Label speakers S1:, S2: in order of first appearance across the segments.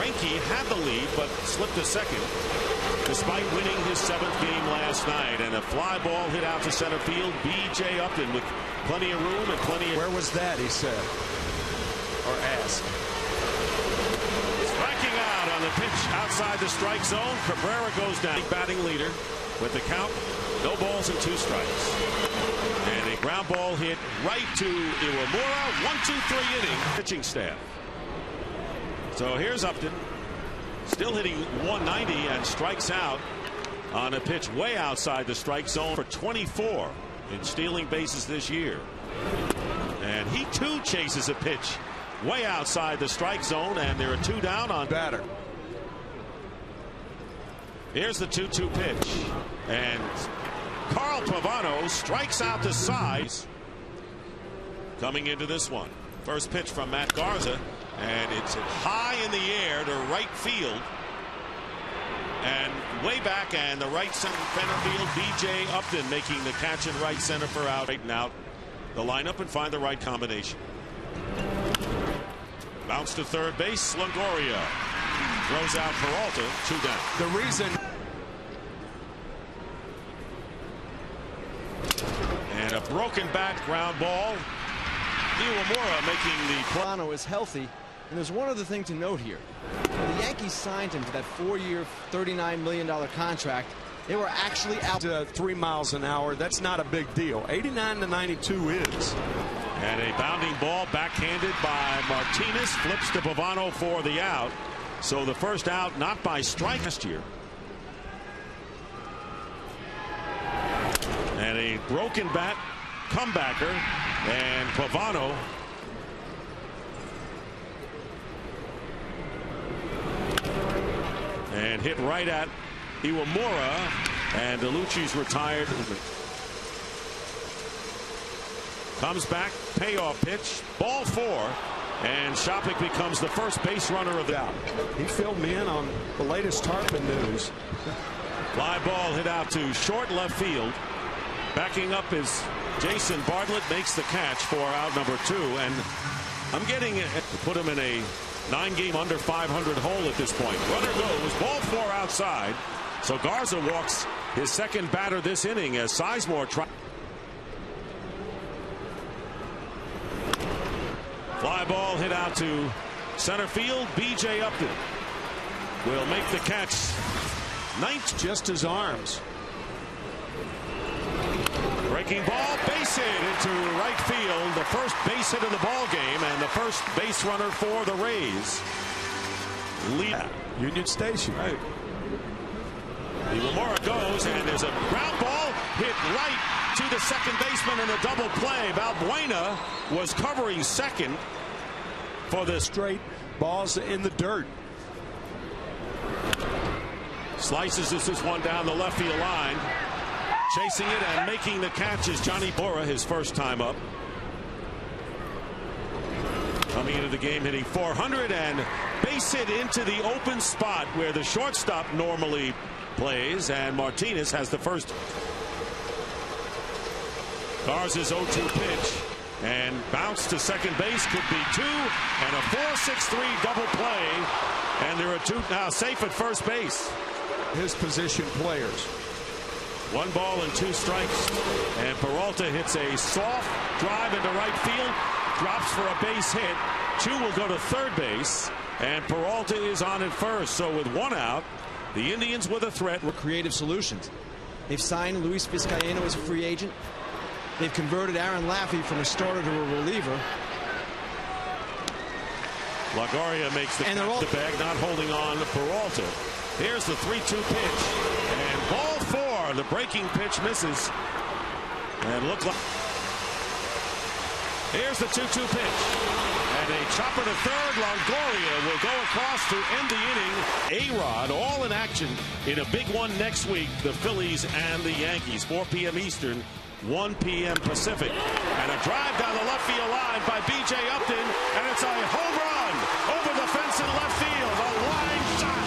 S1: Greinke had the lead, but slipped a second, despite winning his 7th game last night. And a fly ball hit out to center field. B.J. Upton with plenty of room and plenty of...
S2: Where was that, he said, or asked.
S1: Striking out on the pitch outside the strike zone. Cabrera goes down. Batting leader with the count. No balls and 2 strikes. And a ground ball hit right to Iwamura. 1-2-3 inning. Pitching staff. So here's Upton. Still hitting 190 and strikes out on a pitch way outside the strike zone for 24 in stealing bases this year. And he too chases a pitch way outside the strike zone, and there are 2 down on
S2: batter.
S1: Here's the 2-2 pitch, and Carl Pavano strikes out the side. Coming into this one, first pitch from Matt Garza, and it's high in the air to right field and way back, and the right center field, B.J. Upton making the catch in right center for out. Straighten out the lineup and find the right combination. Bounce to third base. Longoria throws out Peralta. 2 down.
S2: The reason.
S1: And a broken bat, ground ball. Iwamura making the
S3: Pavano is healthy. And there's one other thing to note here. When the Yankees signed him to that 4-year, $39 million contract, they were actually out
S2: to 3 miles an hour. That's not a big deal. 89 to 92 is.
S1: And a bounding ball backhanded by Martinez, flips to Pavano for the out. So the first out not by strike last year. And a broken bat comebacker, and Pavano and hit right at Iwamura, and DeLucci's retired. Comes back, payoff pitch, ball 4, and Shopik becomes the first base runner of the out.
S2: He filled me in on the latest Tarpon news.
S1: Fly ball hit out to short left field. Backing up is Jason Bartlett, makes the catch for out number 2, and I'm getting it to put him in a 9-game under 500 hole at this point. Runner goes, ball 4 outside. So Garza walks his second batter this inning as Sizemore tries. Fly ball hit out to center field. B.J. Upton will make the catch. Ninth,
S2: just his arms.
S1: Breaking ball, base hit into right field. The first base hit of the ball game, and the first base runner for the Rays. Lead
S2: Union Station.
S1: Right. Iwamura goes, and there's a ground ball hit right to the second baseman in a double play. Balbuena was covering second for the
S2: straight balls in the dirt.
S1: Slices this one down the left field line. Chasing it and making the catch is Johnny Bora, his first time up. Coming into the game hitting 400, and base hit into the open spot where the shortstop normally plays, and Martinez has the first. Garza's 0-2 pitch, and bounce to second base, could be 2, and a 4-6-3 double play, and there are 2 now safe at first base.
S2: His position players.
S1: 1 ball and 2 strikes, and Peralta hits a soft drive into right field, drops for a base hit. 2 will go to third base, and Peralta is on at first. So with 1 out, the Indians with a threat.
S3: Creative solutions. They've signed Luis Vizcaino as a free agent. They've converted Aaron Laffey from a starter to a reliever.
S1: Longoria makes the catch, the bag, not holding on to Peralta. Here's the 3-2 pitch, and ball 4. The breaking pitch misses, and look like. Here's the 2-2 pitch, and a chopper to third. Longoria will go across to end the inning. A-Rod all in action in a big one next week. The Phillies and the Yankees, 4 p.m. Eastern, 1 p.m. Pacific, and a drive down the left field line by B.J. Upton, and it's a home run over the fence in left field. A line shot.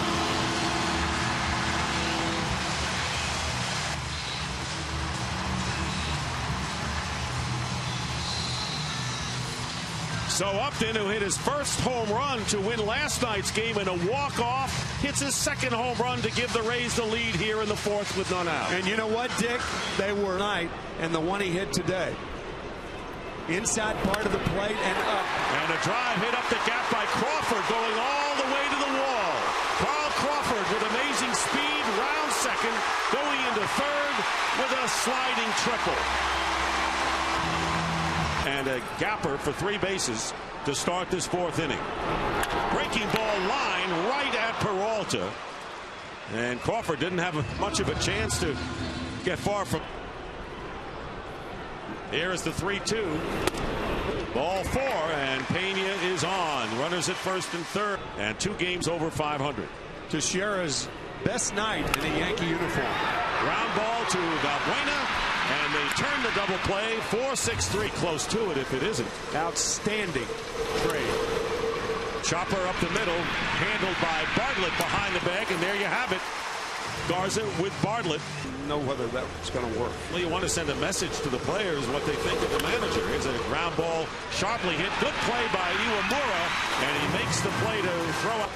S1: So Upton, who hit his first home run to win last night's game in a walk-off, hits his second home run to give the Rays the lead here in the fourth with none out.
S2: And you know what, Dick? They were night, and the one he hit today. Inside part of the plate and up.
S1: And a drive hit up the gap by Crawford, going all the way to the wall. Carl Crawford with amazing speed, round second, going into third with a sliding triple. And a gapper for 3 bases to start this fourth inning. Breaking ball line right at Peralta. And Crawford didn't have much of a chance to get far from. Here is the 3-2. Ball 4, and Pena is on. Runners at first and third, and 2 games over 500.
S2: Teixeira's best night in a Yankee uniform.
S1: Ground ball to Valbuena, and they turn the double play. 4-6-3, close to it if it isn't.
S2: Outstanding trade.
S1: Chopper up the middle, handled by Bartlett behind the bag, and there you have it. Garza with Bartlett.
S2: Know whether that's going to work.
S1: Well, you want to send a message to the players what they think of the manager. Here's a ground ball, sharply hit. Good play by Iwamura, and he makes the play to throw up.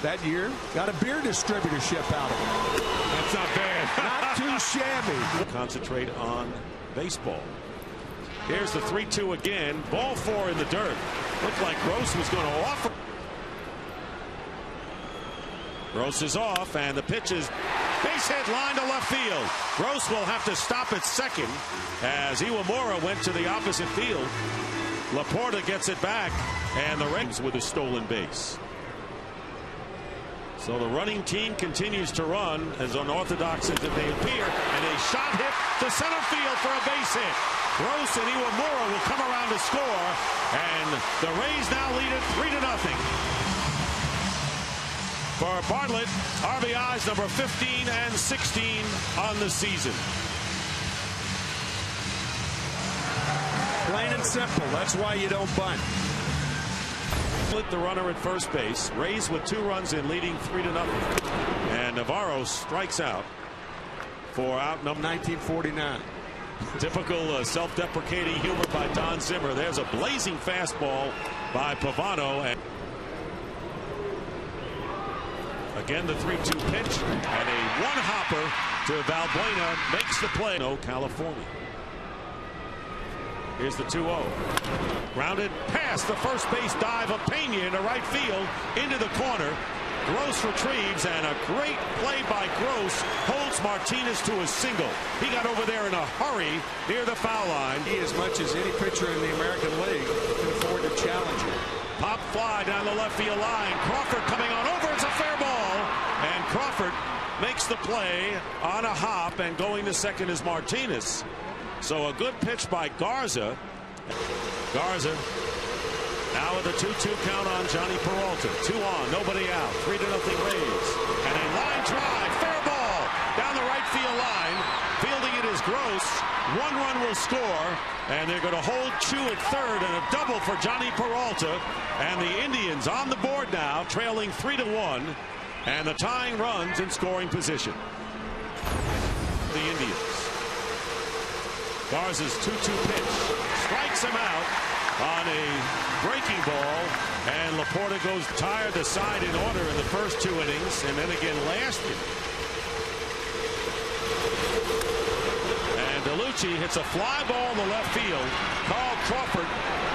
S2: That year, got a beer distributorship out of it.
S1: That's not bad.
S2: Not too shabby.
S1: Concentrate on baseball. Here's the 3-2 again. Ball 4 in the dirt. Looked like Gross was going to offer. Gross is off, and the pitch is base hit, line to left field. Gross will have to stop at second as Iwamura went to the opposite field. Laporta gets it back, and the Reds with a stolen base. So the running team continues to run as unorthodox as they appear, and a shot hit to center field for a base hit. Gross and Iwamura will come around to score, and the Rays now lead it 3-0. For Bartlett, RBIs number 15 and 16 on the season.
S2: Plain and simple. That's why you don't bunt.
S1: The runner at first base. Rays with 2 runs in, leading 3-0. And Navarro strikes out for out number
S2: 1949.
S1: Typical self-deprecating humor by Don Zimmer. There's a blazing fastball by Pavano. And again, the 3-2 pitch, and a one-hopper to Valbuena makes the play. No, California. Here's the 2-0. Grounded past the first base dive of Pena into right field, into the corner. Gross retrieves, and a great play by Gross holds Martinez to a single. He got over there in a hurry near the foul line.
S2: He, as much as any pitcher in the American League, can afford to challenge him.
S1: Pop fly down the left field line. Crawford coming on over. It's a fair ball. And Crawford makes the play on a hop, and going to second is Martinez. So a good pitch by Garza. Garza now with a 2-2 count on Johnny Peralta. 2 on, nobody out. 3-0 Rays. And a line drive. Fair ball down the right field line. Fielding it is Gross. 1 run will score, and they're going to hold Chu at third, and a double for Johnny Peralta. And the Indians on the board now, trailing 3-1, and the tying runs in scoring position. The Indians. Garza's 2-2 pitch strikes him out on a breaking ball, and Laporta goes tired the side in order in the first 2 innings, and then again last inning. DeLucci hits a fly ball in the left field. Carl Crawford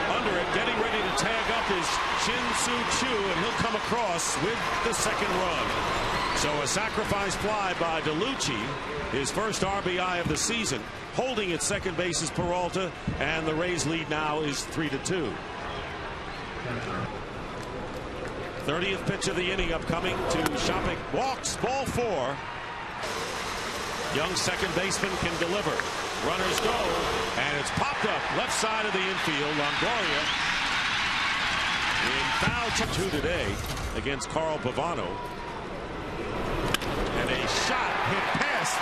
S1: under it, getting ready to tag up his Shin-Soo Choo, and he'll come across with the second run. So a sacrifice fly by DeLucci, his first RBI of the season. Holding at second base is Peralta, and the Rays lead now is 3-2. 30th pitch of the inning upcoming to Shopik. Walks, ball 4. Young second baseman can deliver. Runners go, and it's popped up left side of the infield. Longoria in foul 2 today against Carl Pavano. And a shot hit past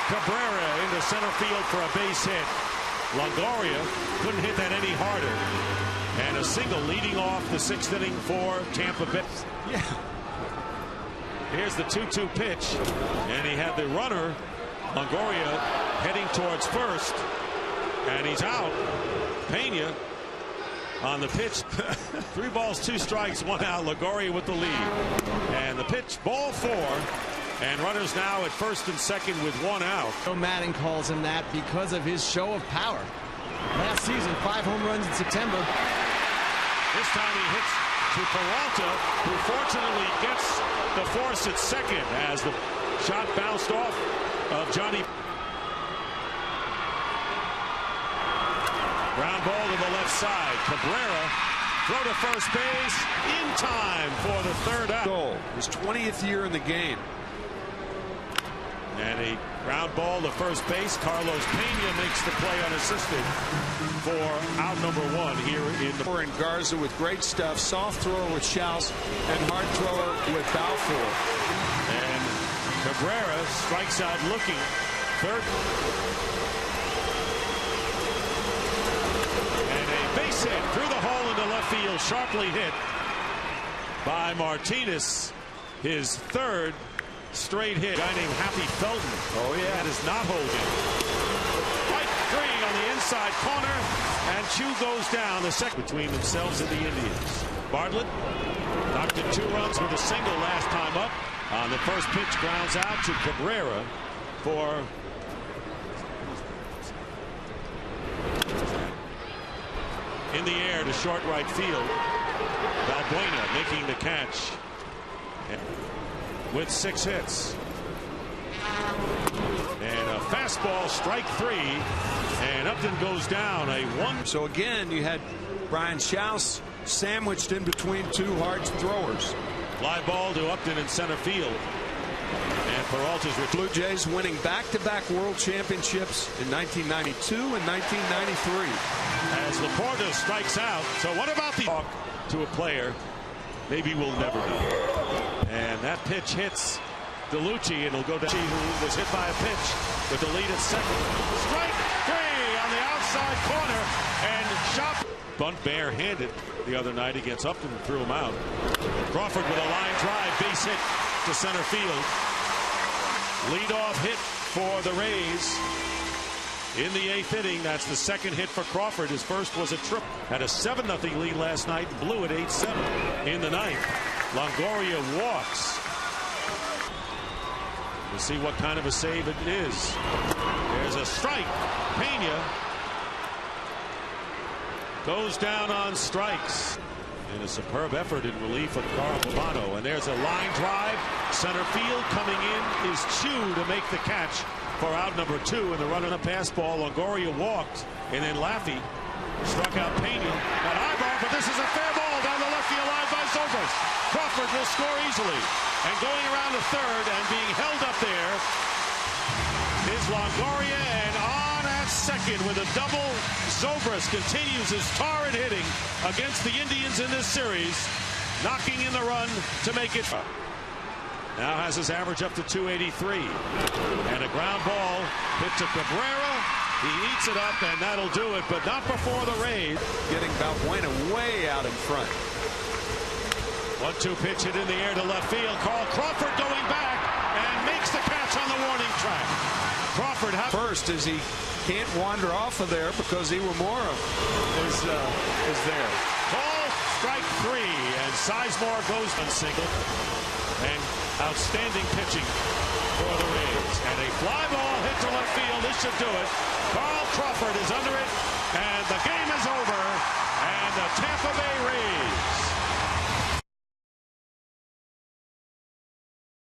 S1: Cabrera into center field for a base hit. Longoria couldn't hit that any harder. And a single leading off the 6th inning for Tampa Bay.
S2: Yeah.
S1: Here's the 2-2 pitch, and he had the runner Longoria heading towards first, and he's out. Pena on the pitch. 3 balls, 2 strikes, 1 out. LaGoria with the lead. And the pitch, ball 4. And runners now at first and second with 1 out.
S3: Joe Madden calls him that because of his show of power. Last season, 5 home runs in September.
S1: This time he hits to Peralta, who fortunately gets the force at second as the shot bounced off of Johnny. Ground ball to the left side. Cabrera throw to first base in time for the 3rd out.
S2: Goal. His 20th year in the game.
S1: And a ground ball to first base. Carlos Pena makes the play unassisted for out number 1 here in the.
S2: And Garza with great stuff. Soft thrower with Schaus and hard thrower with Balfour.
S1: And Cabrera strikes out looking. 3rd. And a base hit through the hole into left field. Sharply hit by Martinez. His 3rd straight hit. A guy named Happy Felton.
S2: Oh, yeah.
S1: That is not holding. Right 3 on the inside corner. And Chu goes down the second between themselves and the Indians. Bartlett knocked in 2 runs with a single last time up. On the first pitch, grounds out to Cabrera for in the air to short right field. Valbuena making the catch with 6 hits. And a fastball, strike 3. And Upton goes down a 1.
S2: So again, you had Brian Schaus sandwiched in between 2 hard throwers.
S1: Fly ball to Upton in center field. And Peralta's with
S2: Blue Jays winning back-to-back world championships in 1992 and 1993.
S1: As Laporta strikes out. So what about the talk to a player? Maybe we'll never know. And that pitch hits DeLucci, and it'll go down. Who was hit by a pitch with the lead at second. Strike 3 on the outside corner, and shot. Bunt barehanded the other night against Upton and threw him out. Crawford with a line drive, base hit to center field. Leadoff hit for the Rays in the 8th inning. That's the 2nd hit for Crawford. His first was a trip. Had a 7-0 lead last night. Blew it 8-7 in the 9th. Longoria walks. We'll see what kind of a save it is. There's a strike. Pena goes down on strikes. And a superb effort in relief of Carl Pavano. And there's a line drive. Center field coming in is Chu to make the catch for out number 2. And the run on a pass ball. Longoria walked. And then Laffey struck out Pena at Ibar. But this is a fair ball down the left field line by Zobrist. Crawford will score easily. And going around the 3rd and being held up there is Longoria, and on at second with a double. Zobrist continues his torrid hitting against the Indians in this series, knocking in the run to make it. Now has his average up to 283. And a ground ball hit to Cabrera. He eats it up, and that'll do it, but not before the Rays.
S2: Getting Valbuena way out in front.
S1: 1-2 pitch hit in the air to left field. Carl Crawford going back and makes the catch on the warning track. Crawford
S2: first as he can't wander off of there because Iwamura is there.
S1: Ball strike 3, and Sizemore goes on single. And outstanding pitching for the Rays. And a fly ball hit to left field. This should do it. Carl Crawford is under it, and the game is over. And the Tampa Bay Rays